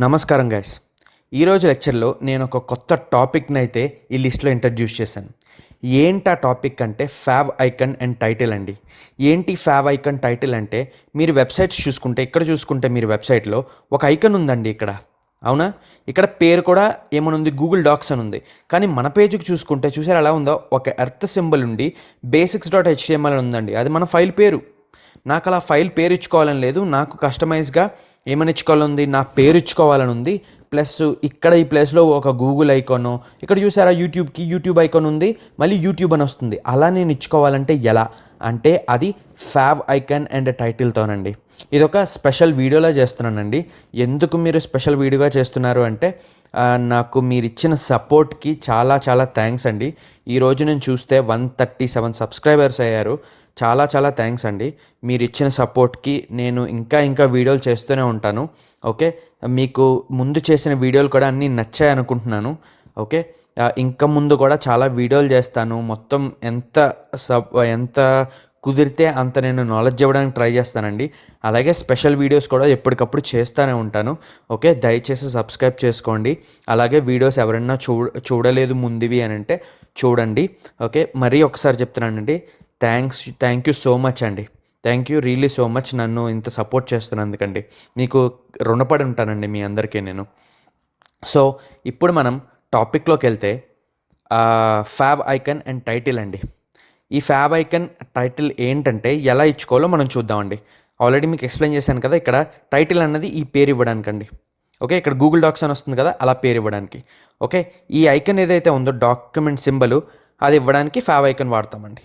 నమస్కారం గైస్. ఈరోజు లెక్చర్లో నేను ఒక కొత్త టాపిక్ని అయితే ఈ లిస్ట్లో ఇంట్రడ్యూస్ చేశాను. ఏంటి ఆ టాపిక్ అంటే ఫ్యావ్ ఐకన్ అండ్ టైటిల్ అండి. ఏంటి ఫ్యావ్ ఐకన్ టైటిల్ అంటే, మీరు వెబ్సైట్స్ చూసుకుంటే, ఇక్కడ చూసుకుంటే మీరు వెబ్సైట్లో ఒక ఐకన్ ఉందండి ఇక్కడ, అవునా? ఇక్కడ పేరు కూడా ఏమనుంది, గూగుల్ డాక్స్ అని ఉంది. కానీ మన పేజ్కి చూసుకుంటే చూసారు ఎలా ఉందో, ఒక ఎర్త్ సింబల్ ఉండి basics.html అని ఉందండి. అది మన ఫైల్ పేరు. నాకు అలా ఫైల్ పేరు ఇచ్చుకోవాలని లేదు, నాకు కస్టమైజ్గా ఏమని ఇచ్చుకోవాలని ఉంది, నా పేరు ఇచ్చుకోవాలని ఉంది. ప్లస్ ఇక్కడ ఈ ప్లేస్లో ఒక గూగుల్ ఐకాను, ఇక్కడ చూసారా యూట్యూబ్కి యూట్యూబ్ ఐకాన్ ఉంది, మళ్ళీ యూట్యూబ్ అని వస్తుంది. అలా నేను ఇచ్చుకోవాలంటే ఎలా అంటే, అది ఫ్యావ్ ఐకాన్ అండ్ టైటిల్తోనండి. ఇది ఒక స్పెషల్ వీడియోలా చేస్తున్నానండి. ఎందుకు మీరు స్పెషల్ వీడియోగా చేస్తున్నారు అంటే, నాకు మీరు ఇచ్చిన సపోర్ట్కి చాలా చాలా థ్యాంక్స్ అండి. ఈరోజు నేను చూస్తే 137 సబ్స్క్రైబర్స్ అయ్యారు. చాలా చాలా థ్యాంక్స్ అండి. మీరు ఇచ్చిన సపోర్ట్కి నేను ఇంకా వీడియోలు చేస్తూనే ఉంటాను. ఓకే, మీకు ముందు చేసిన వీడియోలు కూడా అన్నీ నచ్చాయి అనుకుంటున్నాను. ఓకే, ఇంకా ముందు కూడా చాలా వీడియోలు చేస్తాను. మొత్తం ఎంత కుదిరితే అంత నేను నాలెడ్జ్ ఇవ్వడానికి ట్రై చేస్తానండి. అలాగే స్పెషల్ వీడియోస్ కూడా ఎప్పటికప్పుడు చేస్తూనే ఉంటాను. ఓకే, దయచేసి సబ్స్క్రైబ్ చేసుకోండి. అలాగే వీడియోస్ ఎవరైనా చూడలేదు ముందువి అని అంటే చూడండి. ఓకే, మరీ ఒకసారి చెప్తున్నానండి, థ్యాంక్ యూ సో మచ్ అండి. Thank you really so much, నన్ను ఇంత సపోర్ట్ చేస్తున్నందుకండి. మీకు రుణపడి ఉంటానండి మీ అందరికీ నేను. సో ఇప్పుడు మనం టాపిక్లోకి వెళ్తే, ఫ్యావ్ ఐకన్ అండ్ టైటిల్ అండి. ఈ ఫ్యావ్ ఐకన్ టైటిల్ ఏంటంటే ఎలా ఇచ్చుకోవాలో మనం చూద్దామండి. ఆల్రెడీ మీకు ఎక్స్ప్లెయిన్ చేశాను కదా, ఇక్కడ టైటిల్ అన్నది ఈ పేరు ఇవ్వడానికండి. ఓకే, ఇక్కడ గూగుల్ డాక్స్ అని వస్తుంది కదా, అలా పేరు ఇవ్వడానికి. ఓకే, ఈ ఐకన్ ఏదైతే ఉందో డాక్యుమెంట్ సింబల్, అది ఇవ్వడానికి ఫ్యావ్ ఐకన్ వాడతామండి.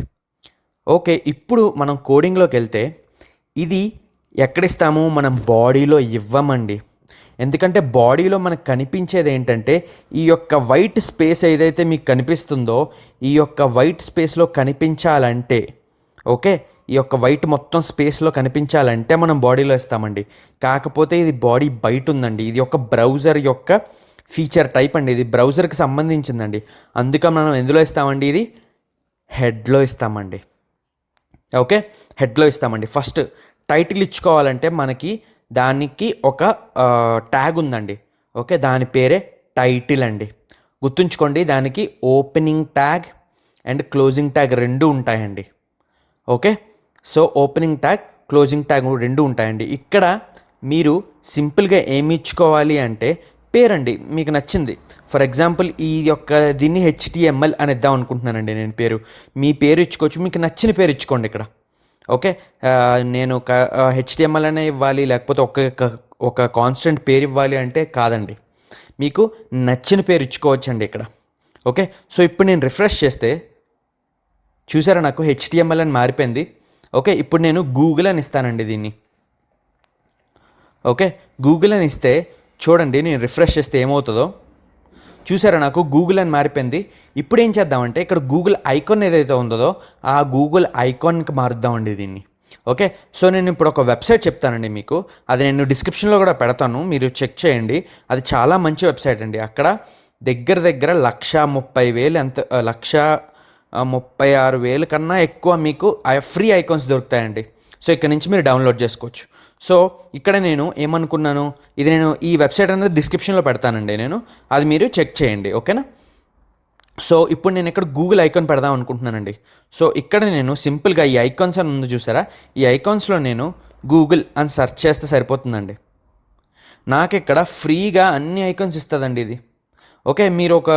ఓకే, ఇప్పుడు మనం కోడింగ్లోకి వెళ్తే, ఇది ఎక్కడిస్తాము, మనం బాడీలో ఇవ్వమండి. ఎందుకంటే బాడీలో మనకు కనిపించేది ఏంటంటే, ఈ యొక్క వైట్ స్పేస్ ఏదైతే మీకు కనిపిస్తుందో, ఈ యొక్క వైట్ స్పేస్లో కనిపించాలంటే, ఓకే, ఈ యొక్క వైట్ మొత్తం స్పేస్లో కనిపించాలంటే మనం బాడీలో ఇస్తామండి. కాకపోతే ఇది బాడీ బయట ఉందండి. ఇది ఒక బ్రౌజర్ యొక్క ఫీచర్ టైప్ అండి. ఇది బ్రౌజర్కి సంబంధించిందండి. అందుకని మనం ఎందులో ఇస్తామండి, ఇది హెడ్లో ఇస్తామండి. ఓకే, హెడ్లో ఇస్తామండి. ఫస్ట్ టైటిల్ ఇచ్చుకోవాలంటే మనకి దానికి ఒక ట్యాగ్ ఉందండి. ఓకే, దాని పేరే టైటిల్ అండి. గుర్తుంచుకోండి, దానికి opening tag and closing tag రెండు ఉంటాయండి. Okay, so opening tag, closing tag రెండు ఉంటాయండి. ఇక్కడ మీరు సింపుల్గా ఏమి ఇచ్చుకోవాలి అంటే పేరండి, మీకు నచ్చింది. ఫర్ ఎగ్జాంపుల్ ఈ యొక్క దీన్ని HTML అని ఇద్దాం అనుకుంటున్నానండి నేను పేరు. మీ పేరు ఇచ్చుకోవచ్చు, మీకు నచ్చిన పేరు ఇచ్చుకోండి ఇక్కడ. ఓకే, నేను ఒక HTML అనే ఇవ్వాలి, లేకపోతే ఒక కాన్స్టెంట్ పేరు ఇవ్వాలి అంటే కాదండి. మీకు నచ్చిన పేరు ఇచ్చుకోవచ్చండి ఇక్కడ. ఓకే, సో ఇప్పుడు నేను రిఫ్రెష్ చేస్తే చూసారా, నాకు HTML అని మారిపోయింది. ఓకే, ఇప్పుడు నేను గూగుల్ అని ఇస్తానండి దీన్ని. ఓకే, గూగుల్ అని ఇస్తే చూడండి, నేను రిఫ్రెష్ చేస్తే ఏమవుతుందో చూసారా, నాకు గూగుల్ అని మారిపోయింది. ఇప్పుడు ఏం చేద్దామంటే, ఇక్కడ గూగుల్ ఐకాన్ ఏదైతే ఉందో ఆ గూగుల్ ఐకాన్కి మారుద్దామండి దీన్ని. ఓకే, సో నేను ఇప్పుడు ఒక వెబ్సైట్ చెప్తానండి మీకు, అది నేను డిస్క్రిప్షన్లో కూడా పెడతాను, మీరు చెక్ చేయండి. అది చాలా మంచి వెబ్సైట్ అండి. అక్కడ దగ్గర 1,30,000 ఎంత 1,36,000 కన్నా ఎక్కువ మీకు ఫ్రీ ఐకాన్స్ దొరుకుతాయండి. సో ఇక్కడ నుంచి మీరు డౌన్లోడ్ చేసుకోవచ్చు. సో ఇక్కడ నేను ఏమనుకున్నాను, ఇది నేను ఈ వెబ్సైట్ అనేది డిస్క్రిప్షన్లో పెడతానండి నేను, అది మీరు చెక్ చేయండి. ఓకేనా? సో ఇప్పుడు నేను ఇక్కడ గూగుల్ ఐకాన్ పెడదాం అనుకుంటున్నానండి. సో ఇక్కడ నేను సింపుల్గా ఈ ఐకాన్స్ అని ఉంది చూసారా, ఈ ఐకాన్స్లో నేను గూగుల్ అని సెర్చ్ చేస్తే సరిపోతుందండి. నాకు ఇక్కడ ఫ్రీగా అన్ని ఐకాన్స్ ఇస్తుందండి ఇది. ఓకే, మీరు ఒక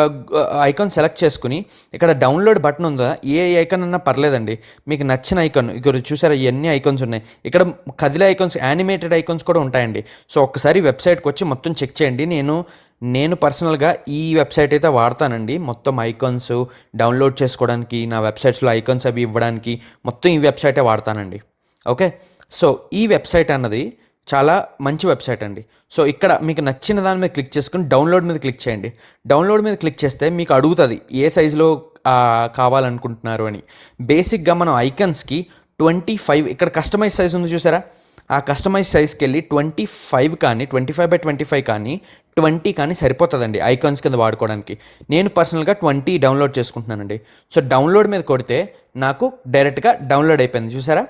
ఐకాన్ సెలెక్ట్ చేసుకుని ఇక్కడ డౌన్లోడ్ బటన్ ఉందా, ఏ ఐకాన్ అన్నా పర్లేదండి, మీకు నచ్చిన ఐకాన్. ఇక్కడ చూసారా, ఇవన్నీ ఐకాన్స్ ఉన్నాయి. ఇక్కడ కదిలే ఐకాన్స్, యానిమేటెడ్ ఐకాన్స్ కూడా ఉంటాయండి. సో ఒక్కసారి వెబ్సైట్కి వచ్చి మొత్తం చెక్ చేయండి. నేను పర్సనల్గా ఈ వెబ్సైట్ అయితే వాడతానండి. మొత్తం ఐకాన్స్ డౌన్లోడ్ చేసుకోవడానికి, నా వెబ్సైట్స్లో ఐకాన్స్ అవి ఇవ్వడానికి మొత్తం ఈ వెబ్సైటే వాడతానండి. ఓకే, సో ఈ వెబ్సైట్ అన్నది చాలా మంచి వెబ్సైట్ అండి. సో ఇక్కడ మీకు నచ్చిన దాని మీద క్లిక్ చేసుకుని డౌన్లోడ్ మీద క్లిక్ చేయండి. డౌన్లోడ్ మీద క్లిక్ చేస్తే మీకు అడుగుతుంది ఏ సైజులో కావాలనుకుంటున్నారు అని. బేసిక్గా మనం ఐకన్స్కి 25, ఇక్కడ కస్టమైజ్ సైజ్ ఉంది చూసారా, ఆ కస్టమైజ్ సైజ్కి వెళ్ళి 25 కానీ 25x25 కానీ 20 కానీ సరిపోతుందండి ఐకాన్స్ కింద వాడుకోవడానికి. నేను పర్సనల్గా 20 డౌన్లోడ్ చేసుకుంటున్నానండి. సో డౌన్లోడ్ మీద కొడితే నాకు డైరెక్ట్గా డౌన్లోడ్ అయిపోయింది చూసారా.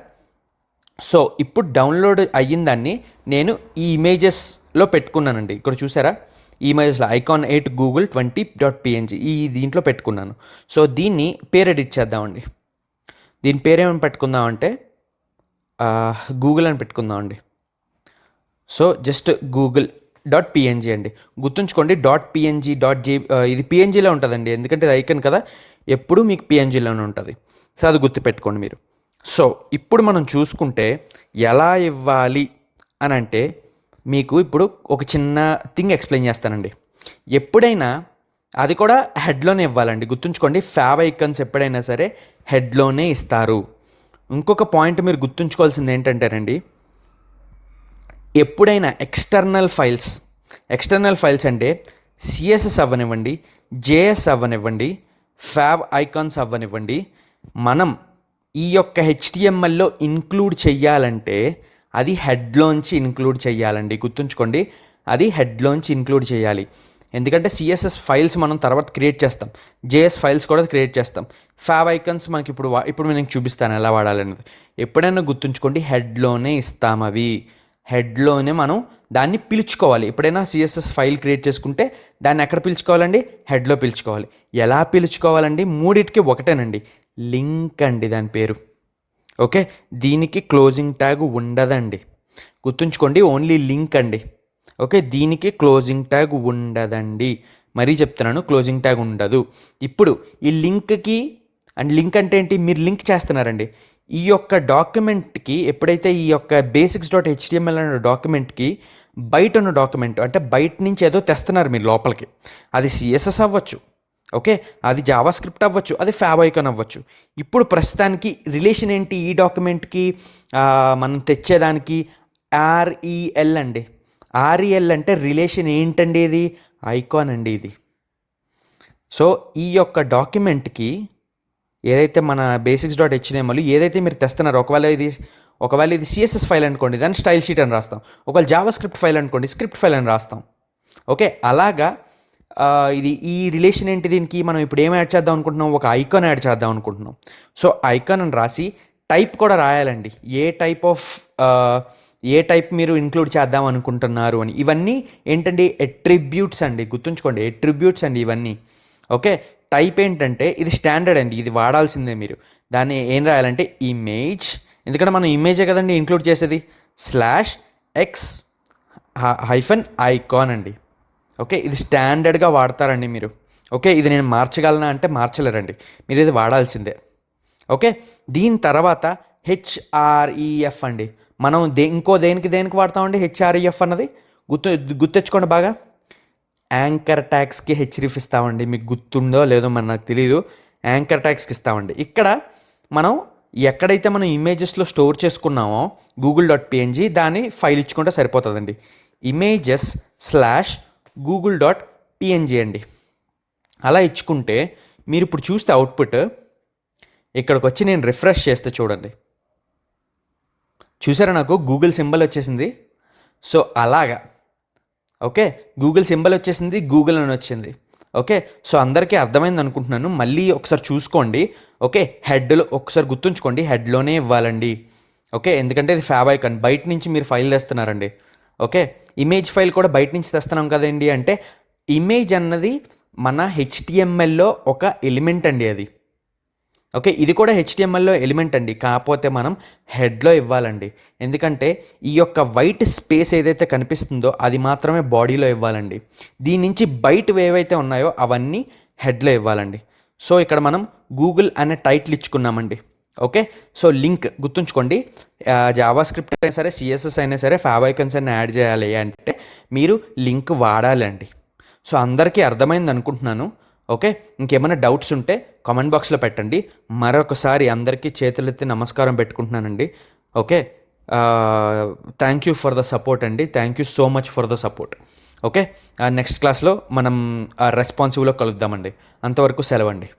సో ఇప్పుడు డౌన్లోడ్ అయ్యిందాన్ని నేను ఈ ఇమేజెస్ లో పెట్టుకున్నానండి. ఇక్కడ చూసారా, ఇమేజ్లో ఐకాన్ 8 గూగుల్ 20.png ఈ దీంట్లో పెట్టుకున్నాను. సో దీన్ని పేరు ఎడిట్ చేద్దామండి. దీని పేరేమని పెట్టుకుందామంటే గూగుల్ అని పెట్టుకుందామండి. సో జస్ట్ google.png అండి. గుర్తుంచుకోండి .png ఇది పిఎన్జీలో ఉంటుందండి, ఎందుకంటే ఇది ఐకన్ కదా, ఎప్పుడు మీకు పిఎన్జీలోనే ఉంటుంది. సో అది గుర్తుపెట్టుకోండి మీరు. సో ఇప్పుడు మనం చూసుకుంటే ఎలా ఇవ్వాలి అని అంటే, మీకు ఇప్పుడు ఒక చిన్న థింగ్ ఎక్స్ప్లెయిన్ చేస్తానండి. ఎప్పుడైనా అది కూడా హెడ్లోనే ఇవ్వాలండి. గుర్తుంచుకోండి, ఫేవ్ ఐకన్స్ ఎప్పుడైనా సరే హెడ్లోనే ఇస్తారు. ఇంకొక పాయింట్ మీరు గుర్తుంచుకోవాల్సింది ఏంటంటేనండి, ఎప్పుడైనా ఎక్స్టర్నల్ ఫైల్స్ అంటే సిఎస్ఎస్ అవ్వనివ్వండి, జేఎస్ అవ్వనివ్వండి, ఫేవ్ ఐకాన్స్ అవ్వనివ్వండి, మనం ఈ యొక్క హెచ్టిఎంఎల్లో ఇంక్లూడ్ చెయ్యాలంటే అది హెడ్లోంచి ఇంక్లూడ్ చేయాలండి. గుర్తుంచుకోండి, అది హెడ్లోంచి ఇంక్లూడ్ చేయాలి. ఎందుకంటే సిఎస్ఎస్ ఫైల్స్ మనం తర్వాత క్రియేట్ చేస్తాం, జేఎస్ ఫైల్స్ కూడా క్రియేట్ చేస్తాం. ఫేవ్ ఐకన్స్ మనకి ఇప్పుడు నేను చూపిస్తాను ఎలా వాడాలనేది. ఎప్పుడైనా గుర్తుంచుకోండి, హెడ్లోనే ఇస్తాం. అవి హెడ్లోనే మనం దాన్ని పిలుచుకోవాలి. ఎప్పుడైనా సిఎస్ఎస్ ఫైల్ క్రియేట్ చేసుకుంటే దాన్ని ఎక్కడ పిలుచుకోవాలండి? హెడ్లో పిలుచుకోవాలి. ఎలా పిలుచుకోవాలండి? మూడిటికి ఒకటేనండి, లింక్ అండి దాని పేరు. ఓకే, దీనికి క్లోజింగ్ ట్యాగ్ ఉండదండి. గుర్తుంచుకోండి, ఓన్లీ లింక్ అండి. ఓకే, దీనికి క్లోజింగ్ ట్యాగ్ ఉండదండి. మరీ చెప్తున్నాను, క్లోజింగ్ ట్యాగ్ ఉండదు. ఇప్పుడు ఈ లింక్కి, అండ్ లింక్ అంటే ఏంటి? మీరు లింక్ చేస్తున్నారండి ఈ యొక్క డాక్యుమెంట్కి. ఎప్పుడైతే ఈ యొక్క basics.html అనే డాక్యుమెంట్కి బయట ఉన్న డాక్యుమెంట్, అంటే బయట నుంచి ఏదో తెస్తున్నారు మీరు లోపలికి, అది సిఎస్ఎస్ అవ్వచ్చు, ఓకే, అది జావా స్క్రిప్ట్ అవ్వచ్చు, అది ఫేవ్ ఐకాన్ అవ్వచ్చు. ఇప్పుడు ప్రస్తుతానికి రిలేషన్ ఏంటి ఈ డాక్యుమెంట్కి మనం తెచ్చేదానికి? ఆర్ఈఎల్ అండి. ఆర్ఈఎల్ అంటే రిలేషన్ ఏంటండి? ఇది ఐకాన్ అండి ఇది. సో ఈ యొక్క డాక్యుమెంట్కి ఏదైతే మన basics.html ఏదైతే మీరు తెస్తున్నారో, ఒకవేళ ఇది సిఎస్ఎస్ ఫైల్ అనుకోండి, దాన్ని స్టైల్ షీట్ అని రాస్తాం. ఒకవేళ జావా స్క్రిప్ట్ ఫైల్ అనుకోండి, స్క్రిప్ట్ ఫైల్ అని రాస్తాం. ఓకే, అలాగా ఇది ఈ రిలేషన్ ఏంటి? దీనికి మనం ఇప్పుడు ఏం యాడ్ చేద్దాం అనుకుంటున్నాం? ఒక ఐకాన్ యాడ్ చేద్దాం అనుకుంటున్నాం. సో ఐకాన్ అని రాసి టైప్ కూడా రాయాలండి. ఏ టైప్ మీరు ఇంక్లూడ్ చేద్దాం అనుకుంటున్నారు అని. ఇవన్నీ ఏంటండి? అట్రిబ్యూట్స్ అండి. గుర్తుంచుకోండి, అట్రిబ్యూట్స్ అండి ఇవన్నీ. ఓకే, టైప్ ఏంటంటే ఇది స్టాండర్డ్ అండి, ఇది వాడాల్సిందే మీరు. దాన్ని ఏం రాయాలంటే ఇమేజ్, ఎందుకంటే మనం ఇమేజే కదండి ఇంక్లూడ్ చేసేది, /x-icon అండి. ఓకే, ఇది స్టాండర్డ్గా వాడతారండి మీరు. ఓకే, ఇది నేను మార్చగలనా అంటే మార్చలేరండి, మీరు ఇది వాడాల్సిందే. ఓకే, దీని తర్వాత హెచ్ఆర్ఈఎఫ్ అండి. మనం దేనికి వాడతామండి హెచ్ఆర్ఈఎఫ్ అన్నది? గుర్తెచ్చుకోండి బాగా. యాంకర్ ట్యాగ్స్కి హెచ్రిఫ్ ఇస్తామండి. మీకు గుర్తుందో లేదో మరి నాకు తెలీదు. యాంకర్ ట్యాగ్స్కి ఇస్తామండి. ఇక్కడ మనం ఎక్కడైతే మనం ఇమేజెస్లో స్టోర్ చేసుకున్నామో google.png, దాన్ని ఫైల్ ఇచ్చుకుంటే సరిపోతుందండి. images/google.png అండి. అలా ఇచ్చుకుంటే మీరు ఇప్పుడు చూస్తే అవుట్పుట్ ఇక్కడికి వచ్చి నేను రిఫ్రెష్ చేస్తే చూడండి, చూసారా, నాకు గూగుల్ సింబల్ వచ్చేసింది. సో అలాగా, ఓకే, గూగుల్ సింబల్ వచ్చేసింది, గూగుల్ అని వచ్చింది. ఓకే, సో అందరికీ అర్థమైంది అనుకుంటున్నాను. మళ్ళీ ఒకసారి చూసుకోండి. ఓకే, హెడ్లో ఒకసారి గుర్తుంచుకోండి, హెడ్లోనే ఇవ్వాలండి. ఓకే, ఎందుకంటే ఇది ఫేవ్ ఐకాన్, బయట నుంచి మీరు ఫైల్ తెస్తున్నారండి. ఓకే, ఇమేజ్ ఫైల్ కూడా బయట నుంచి తెస్తున్నాం కదండి. అంటే ఇమేజ్ అన్నది మన హెచ్టిఎంఎల్లో ఒక ఎలిమెంట్ అండి అది. ఓకే, ఇది కూడా హెచ్టిఎంఎల్లో ఎలిమెంట్ అండి, కాకపోతే మనం హెడ్లో ఇవ్వాలండి. ఎందుకంటే ఈ యొక్క వైట్ స్పేస్ ఏదైతే కనిపిస్తుందో అది మాత్రమే బాడీలో ఇవ్వాలండి. దీని నుంచి బయట ఏవైతే ఉన్నాయో అవన్నీ హెడ్లో ఇవ్వాలండి. సో ఇక్కడ మనం గూగుల్ అనే టైటిల్ ఇచ్చుకున్నామండి. ఓకే, సో లింక్ గుర్తుంచుకోండి, జావా స్క్రిప్ట్ అయినా సరే, సిఎస్ఎస్ అయినా సరే, ఫేవ్ ఐకాన్స్ అయినా యాడ్ చేయాలి అంటే మీరు లింక్ వాడాలండి. సో అందరికీ అర్థమైంది అనుకుంటున్నాను. ఓకే, ఇంకేమైనా డౌట్స్ ఉంటే కామెంట్ బాక్స్లో పెట్టండి. మరొకసారి అందరికీ చేతులెత్తి నమస్కారం పెట్టుకుంటున్నానండి. Okay, thank you for the support అండి. Thank you so much for the support. Okay, next క్లాస్లో మనం రెస్పాన్సివ్లో కలుద్దామండి. అంతవరకు సెలవండి.